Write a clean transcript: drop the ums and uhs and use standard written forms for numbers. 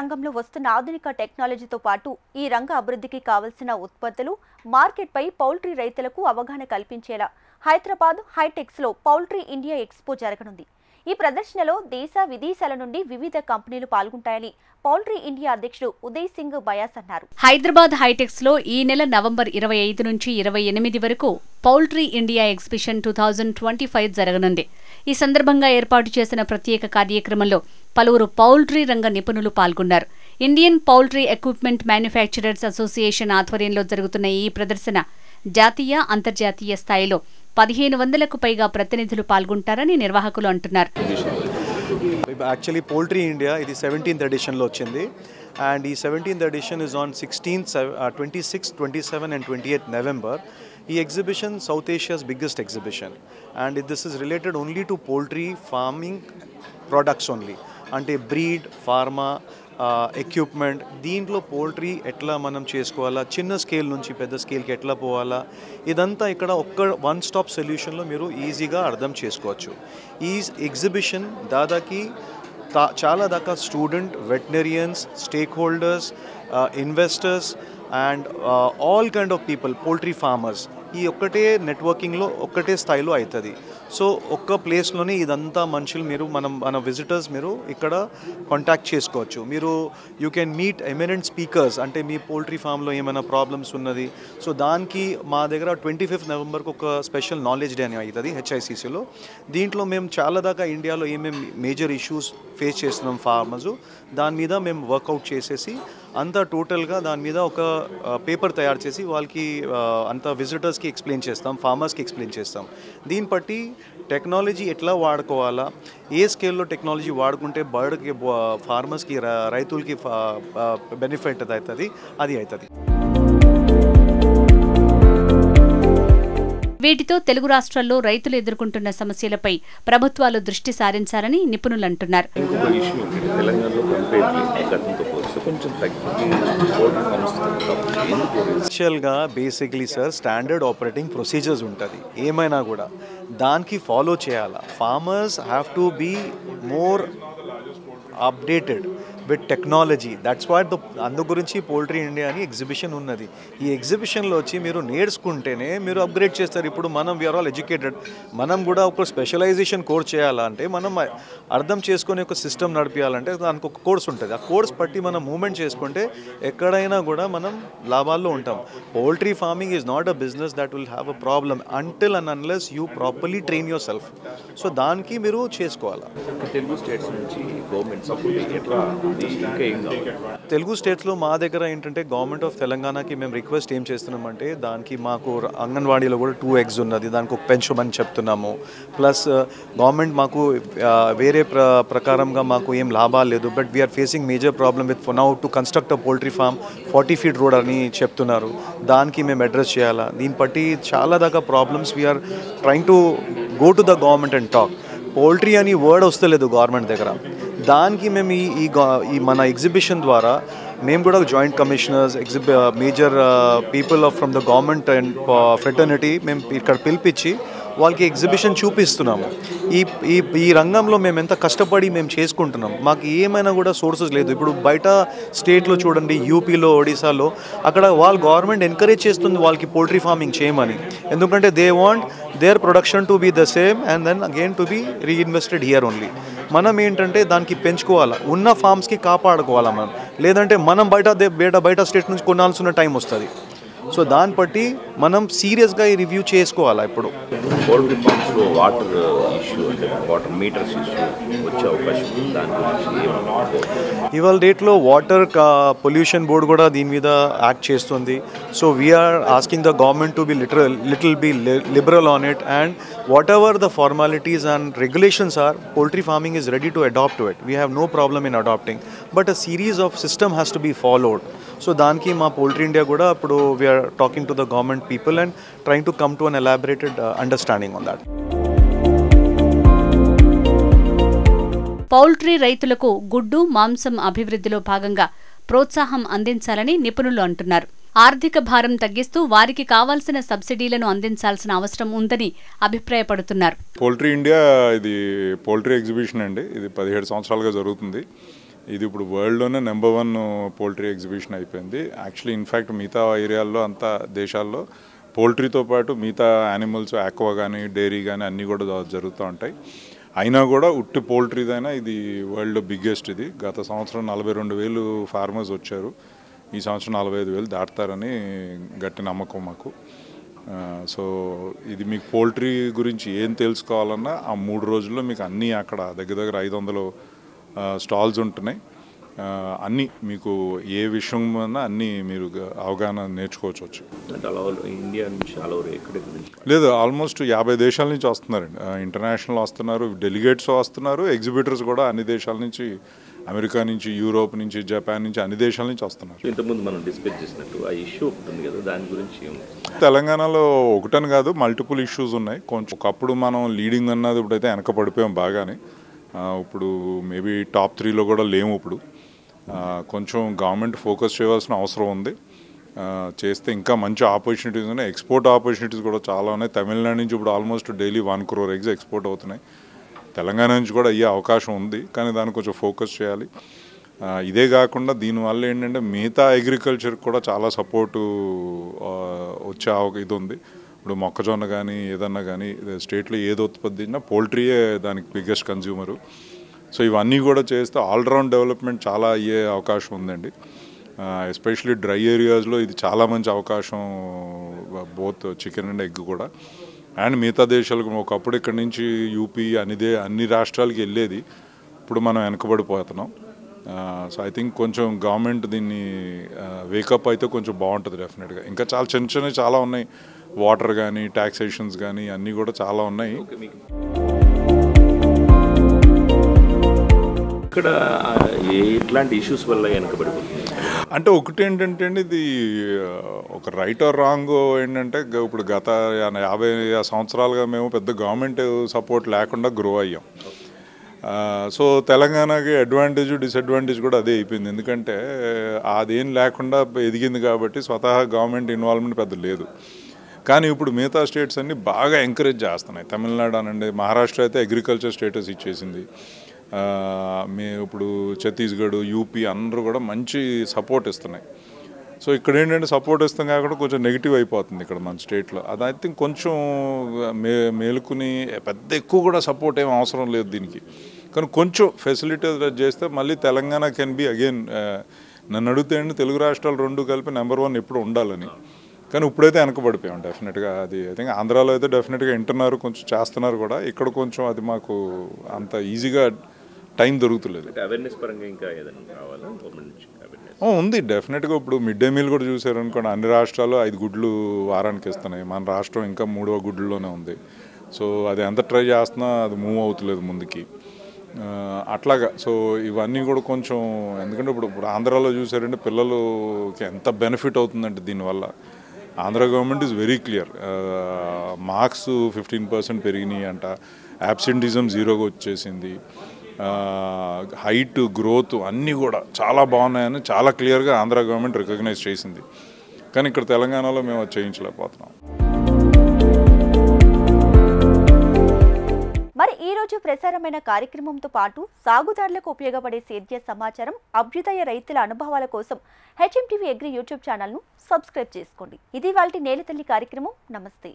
రంగంలో వస్తున్న ఆధునిక టెక్నాలజీతో పాటు ఈ రంగ అభివృద్ధికి కావాల్సిన ఉత్పత్తులు మార్కెట్పై పౌల్ట్రీ రైతులకు అవగాహన కల్పించేలా హైదరాబాద్ హైటెక్స్లో పౌల్ట్రీ ఇండియా ఎక్స్పో జరగనుంది. ఈ ప్రదర్శనలో దేశ విదేశాల నుండి వివిధ కంపెనీలు పాల్గొంటాయని పౌల్ట్రీ ఇండియా అధ్యక్షుడు ఉదయ్ సింగ్ బయాస్ అన్నారు. హైదరాబాద్ హైటెక్స్ లో ఈ నెల నవంబర్ 25 నుంచి 28 వరకు పౌల్ట్రీ ఇండియా ఎగ్జిబిషన్ 2025 జరగనుంది. ఈ సందర్భంగా ఏర్పాటు చేసిన ప్రత్యేక కార్యక్రమంలో పలువురు పౌల్ట్రీ రంగ నిపుణులు పాల్గొన్నారు. Indian poultry equipment manufacturers association ఆధ్వర్యంలో జరుగుతున్న ఈ ప్రదర్శన జాతీయ, అంతర్జాతీయ స్థాయిలో 1500కు పైగా ప్రతినిధులు పాల్గొంటారని నిర్వాహకులు అంటున్నారు. యాక్చువల్లీ పౌల్ట్రీ ఇండియా ఇది 17th ఎడిషన్లో వచ్చింది అండ్ ఈ 17th edition is on 16th, 26th, 27 and 28th November. ఈ exhibition south Asia's biggest exhibition and this is related only to poultry farming products only, అంటే బ్రీడ్, ఫార్మా, ఎక్విప్మెంట్. దీంట్లో poultry ఎట్లా మనం చేసుకోవాలా, చిన్న స్కేల్ నుంచి పెద్ద స్కేల్కి ఎట్లా పోవాలా, ఇదంతా ఇక్కడ ఒక్క వన్ స్టాప్ సొల్యూషన్లో మీరు ఈజీగా అర్థం చేసుకోవచ్చు. ఈ ఎగ్జిబిషన్ దాదాకి చాలా దాకా student, veterinarians, stake holders, investors and all kind of people, poultry farmers, ఈ ఒక్కటే నెట్వర్కింగ్లో ఒక్కటే స్థాయిలో అవుతుంది. సో ఒక్క ప్లేస్లోనే ఇదంతా మనుషులు మీరు మన విజిటర్స్ మీరు ఇక్కడ కాంటాక్ట్ చేసుకోవచ్చు. మీరు you can meet eminent speakers, అంటే మీ పోల్ట్రీ ఫామ్లో ఏమైనా ప్రాబ్లమ్స్ ఉన్నది. సో దానికి మా దగ్గర 25th Novemberకి ఒక స్పెషల్ నాలెడ్జ్ డే అని అవుతుంది హెచ్ఐసిసిలో. దీంట్లో మేము చాలా దాకా ఇండియాలో ఏమేమి మేజర్ ఇష్యూస్ ఫేస్ చేస్తున్నాం ఫార్మర్స్, దాని మీద మేము వర్కౌట్ చేసేసి అంతా టోటల్గా దాని మీద ఒక పేపర్ తయారు చేసి వాళ్ళకి అంతా విజిటర్స్కి ఎక్స్ప్లెయిన్ చేస్తాం, ఫార్మర్స్కి ఎక్స్ప్లెయిన్ చేస్తాం. దీన్ని బట్టి టెక్నాలజీ ఎట్లా వాడుకోవాలా, ఏ స్కేల్లో టెక్నాలజీ వాడుకుంటే బర్డ్కి, ఫార్మర్స్కి, రైతులకి బెనిఫిట్ అవుతుంది, అది అవుతుంది. వీటితో తెలుగు రాష్ట్రాల్లో రైతులు ఎదుర్కొంటున్న సమస్యలపై ప్రభుత్వాలు దృష్టి సారించాలని నిపుణులు అంటున్నారు. యాక్చువల్గా basically sir standard operating procedures ఉంటుంది, ఏమైనా కూడా దానికి ఫాలో చేయాలా. Farmers have to be more updated with technology. That's what అందు గురించి పౌల్ట్రీ ఇండియా అని ఎగ్జిబిషన్ ఉన్నది. ఈ ఎగ్జిబిషన్లో వచ్చి మీరు నేర్చుకుంటేనే మీరు అప్గ్రేడ్ చేస్తారు. ఇప్పుడు మనం వీఆర్ ఆల్ ఎడ్యుకేటెడ్, మనం కూడా ఒక స్పెషలైజేషన్ కోర్స్ చేయాలంటే, మనం అర్థం చేసుకునే ఒక సిస్టమ్ నడిపించాలంటే దానికి ఒక కోర్స్ ఉంటుంది. ఆ కోర్స్ బట్టి మనం మూవ్మెంట్ చేసుకుంటే ఎక్కడైనా కూడా మనం లాభాల్లో ఉంటాం. Poultry farming is not a business that will have a problem until and unless you properly train your self. So దానికి మీరు చేసుకోవాలి. తెలుగు స్టేట్స్ నుంచి గవర్నమెంట్ సపోర్ట్ ఎట్లా? తెలుగు స్టేట్స్లో మా దగ్గర ఏంటంటే గవర్నమెంట్ ఆఫ్ తెలంగాణకి మేము రిక్వెస్ట్ ఏం చేస్తున్నామంటే, దానికి మాకు అంగన్వాడీలో కూడా 2 eggs ఉన్నది, దానికి ఒక పెంచమని చెప్తున్నాము. ప్లస్ గవర్నమెంట్ మాకు వేరే ప్రకారంగా మాకు ఏం లాభాలు లేదు, but we are facing major problem with for now to construct a poultry farm 40 feet road అని చెప్తున్నారు. దానికి మేము అడ్రస్ చేయాలా. దీన్ని బట్టి చాలా దాకా problems we are trying to go to the government and talk. Poultry అని వర్డ్ వస్తలేదు గవర్నమెంట్ దగ్గర. దానికి మేము ఈ మన ఎగ్జిబిషన్ ద్వారా మేము కూడా joint commissioners, major people from the government and fraternity మేము ఇక్కడ పిలిపించి వాళ్ళకి ఎగ్జిబిషన్ చూపిస్తున్నాము. ఈ రంగంలో మేము ఎంత కష్టపడి మేము చేసుకుంటున్నాం. మాకు ఏమైనా కూడా సోర్సెస్ లేదు. ఇప్పుడు బయట స్టేట్లో చూడండి, యూపీలో, ఒడిశాలో, అక్కడ వాళ్ళ గవర్నమెంట్ ఎంకరేజ్ చేస్తుంది వాళ్ళకి పోల్ట్రీ ఫార్మింగ్ చేయమని. ఎందుకంటే they want their production to be the same and then again to be reinvested here only. మనం ఏంటంటే దానికి పెంచుకోవాలా, ఉన్న ఫార్మ్స్కి కాపాడుకోవాలా మనం. లేదంటే మనం బయట స్టేట్ నుంచి కొనాల్సిన టైం వస్తుంది. సో దాన్ని బట్టి మనం సీరియస్గా ఈ రివ్యూ చేసుకోవాలా. ఇప్పుడు పౌల్ట్రీ ఫార్మ్స్లో వాటర్ ఇష్యూ, అంటే వాటర్ మీటర్స్ ఇష్యూ వచ్చే అవకాశం ఉంది. దాని గురించి ఇవాళ డేట్లో వాటర్ పొల్యూషన్ బోర్డు కూడా దీని మీద యాక్ట్ చేస్తుంది. So we are asking the government to be little be liberal on it, and whatever the formalities and regulations are, poultry farming is ready to adopt to it. We have no problem in adopting, but a series of system has to be followed. So దానికి మా poultry India కూడా ఇప్పుడు we are talking to the government people and trying to come to an elaborated understanding on that. Poultry రైతులకు గుడ్డు, మాంసం అభివృద్ధిలో భాగంగా ప్రోత్సాహం అందించాలని నిపుణులు అంటున్నారు. ఆర్థిక భారం తగ్గిస్తూ వారికి కావాల్సిన సబ్సిడీలను అందించాల్సిన అవసరం ఉందని అభిప్రాయపడుతున్నారు. పౌల్ట్రీ ఇండియా ఇది పౌల్ట్రీ ఎగ్జిబిషన్ అండి. ఇది 17 సంవత్సరాలుగా జరుగుతుంది. ఇది ఇప్పుడు వరల్డ్లోనే నెంబర్ 1 పోల్ట్రీ ఎగ్జిబిషన్ అయిపోయింది. యాక్చువల్లీ ఇన్ఫ్యాక్ట్ మిగతా ఏరియాల్లో అంతా దేశాల్లో పోల్ట్రీతో పాటు మిగతా యానిమల్స్ ఆక్వా కానీ డైరీ కానీ అన్నీ కూడా జరుగుతూ ఉంటాయి. అయినా కూడా ఉట్టి పోల్ట్రీదైనా ఇది వరల్డ్ బిగ్గెస్ట్. ఇది గత సంవత్సరం 42,000 ఫార్మర్స్ వచ్చారు. ఈ సంవత్సరం 45,000 దాటుతారని గట్టి నమ్మకం మాకు. సో ఇది మీకు పోల్ట్రీ గురించి ఏం తెలుసుకోవాలన్నా ఆ 3 రోజుల్లో మీకు అన్నీ అక్కడ దగ్గర 500 స్టాల్స్ ఉంటున్నాయి. అన్నీ మీకు ఏ విషయం అన్నీ మీరు అవగాహన నేర్చుకోవచ్చు. ఇండియా నుంచి లేదు, ఆల్మోస్ట్ 50 దేశాల నుంచి వస్తున్నారండి. ఇంటర్నేషనల్ వస్తున్నారు, డెలిగేట్స్ వస్తున్నారు, ఎగ్జిబిటర్స్ కూడా అన్ని దేశాల నుంచి, అమెరికా నుంచి, యూరోప్ నుంచి, జపాన్ నుంచి, అన్ని దేశాల నుంచి వస్తున్నారు. ఇంతకుముందు మనం డిస్కస్ చేసినట్టు ఆ ఇష్యూ ఉంటుంది కదా, దాని గురించి తెలంగాణలో ఒకటని కాదు మల్టిపుల్ ఇష్యూస్ ఉన్నాయి. కొంచెం ఒకప్పుడు మనం లీడింగ్ అన్నది ఇప్పుడైతే వెనక పడిపోయాం బాగానే. ఇప్పుడు మేబీ టాప్ 3లో కూడా లేము. ఇప్పుడు కొంచెం గవర్నమెంట్ ఫోకస్ చేయవలసిన అవసరం ఉంది. చేస్తే ఇంకా మంచి ఆపర్చునిటీస్ ఉన్నాయి. ఎక్స్పోర్ట్ ఆపర్చునిటీస్ కూడా చాలా ఉన్నాయి. తమిళనాడు నుంచి ఇప్పుడు almost daily 1 crore eggs export అవుతున్నాయి. తెలంగాణ నుంచి కూడా అయ్యే అవకాశం ఉంది, కానీ దాన్ని కొంచెం ఫోకస్ చేయాలి. ఇదే కాకుండా దీనివల్ల ఏంటంటే మిగతా అగ్రికల్చర్ కూడా చాలా సపోర్టు వచ్చే ఇది ఉంది. ఇప్పుడు మొక్కజొన్న కానీ ఏదన్నా కానీ స్టేట్లో ఏది ఉత్పత్తి అయినా పోల్ట్రీయే దానికి బిగ్గెస్ట్ కన్జ్యూమరు. సో ఇవన్నీ కూడా చేస్తే ఆల్రౌండ్ డెవలప్మెంట్ చాలా అయ్యే అవకాశం ఉందండి. ఎస్పెషలీ డ్రై ఏరియాస్లో ఇది చాలా మంచి అవకాశం, బోత్ చికెన్ అండ్ ఎగ్ కూడా. అండ్ మిగతా దేశాలకు ఒకప్పుడు ఇక్కడ నుంచి యూపీ అన్ని రాష్ట్రాలకి వెళ్ళేది, ఇప్పుడు మనం వెనకబడిపోతున్నాం. సో ఐ థింక్ కొంచెం గవర్నమెంట్ దీన్ని వేకప్ అయితే కొంచెం బాగుంటుంది డెఫినెట్గా. ఇంకా చాలా చిన్న చాలా ఉన్నాయి, వాటర్ కానీ ట్యాక్సేషన్స్ కానీ అన్నీ కూడా చాలా ఉన్నాయి. ఇక్కడ ఎట్లాంటి ఇష్యూస్ వల్ల వెనకబడిపోతుంది అంటే ఒకటి ఏంటంటే అండి, ఇది ఒక రైట్ ఆర్ రాంగ్ ఏంటంటే ఇప్పుడు గత 50 సంవత్సరాలుగా మేము పెద్ద గవర్నమెంట్ సపోర్ట్ లేకుండా గ్రో అయ్యాం. సో తెలంగాణకి అడ్వాంటేజ్ డిసడ్వాంటేజ్ కూడా అదే అయిపోయింది. ఎందుకంటే అదేం లేకుండా ఎదిగింది కాబట్టి స్వతహా గవర్నమెంట్ ఇన్వాల్వ్మెంట్ పెద్ద లేదు. కానీ ఇప్పుడు మిగతా స్టేట్స్ అన్నీ బాగా ఎంకరేజ్ చేస్తున్నాయి. తమిళనాడు అనండి, మహారాష్ట్ర అయితే అగ్రికల్చర్ స్టేటస్ ఇచ్చేసింది. ఇప్పుడు ఛత్తీస్గఢ్, యూపీ అందరూ కూడా మంచి సపోర్ట్ ఇస్తున్నాయి. సో ఇక్కడ ఏంటంటే సపోర్ట్ ఇస్తాం కాకుండా కొంచెం నెగిటివ్ అయిపోతుంది ఇక్కడ మన స్టేట్లో. అది ఐ థింక్ కొంచెం మేలుకుని పెద్ద ఎక్కువ కూడా సపోర్ట్ ఏం అవసరం లేదు దీనికి, కానీ కొంచెం ఫెసిలిటీ చేస్తే మళ్ళీ తెలంగాణ కెన్ బి అగైన్. నన్ను అడిగితే అండి తెలుగు రాష్ట్రాలు 2 కలిపి నెంబర్ 1 ఎప్పుడు ఉండాలని, కానీ ఇప్పుడైతే వెనకబడిపోయాం డెఫినెట్గా. అది ఐ థింక్ ఆంధ్రాలో అయితే డెఫినెట్గా వింటున్నారు, కొంచెం చేస్తున్నారు కూడా. ఇక్కడ కొంచెం అది మాకు అంత ఈజీగా టైం దొరుకుతలేదు. అవేర్నెస్ పరంగా ఇంకా ఏదైనా కావాలా గవర్నమెంట్ నుంచి? ఉంది డెఫినెట్గా. ఇప్పుడు మిడ్ డే మీల్ కూడా చూసారనుకోండి, అన్ని రాష్ట్రాలు 5 గుడ్లు వారానికి ఇస్తున్నాయి. మన రాష్ట్రం ఇంకా 3వ గుడ్లోనే ఉంది. సో అది ఎంత ట్రై చేస్తున్నా అది మూవ్ అవుతలేదు ముందుకి అట్లాగా. సో ఇవన్నీ కూడా కొంచెం, ఎందుకంటే ఇప్పుడు ఆంధ్రాలో చూసారంటే పిల్లలకి ఎంత బెనిఫిట్ అవుతుందంటే దీనివల్ల. Andhra government is very clear. Marks 15% పెరిగినాయి అంట, యాబ్సెంటిజం 0గా వచ్చేసింది, హైట్ గ్రోత్ అన్నీ కూడా చాలా బాగున్నాయని చాలా క్లియర్గా ఆంధ్ర గవర్నమెంట్ రికగ్నైజ్ చేసింది. కానీ ఇక్కడ తెలంగాణలో మేము అది చేయించలేకపోతున్నాం. మరి ఈ రోజు ప్రసారమైన కార్యక్రమంతో పాటు సాగుదారులకు ఉపయోగపడే సేద్య సమాచారం, అభ్యుదయ రైతుల అనుభవాల కోసం హెచ్ఎంటీవీ అగ్రి యూట్యూబ్ ఛానల్ను సబ్స్క్రైబ్ చేసుకోండి. ఇది వాళ్ళ నేలతల్లి కార్యక్రమం. నమస్తే.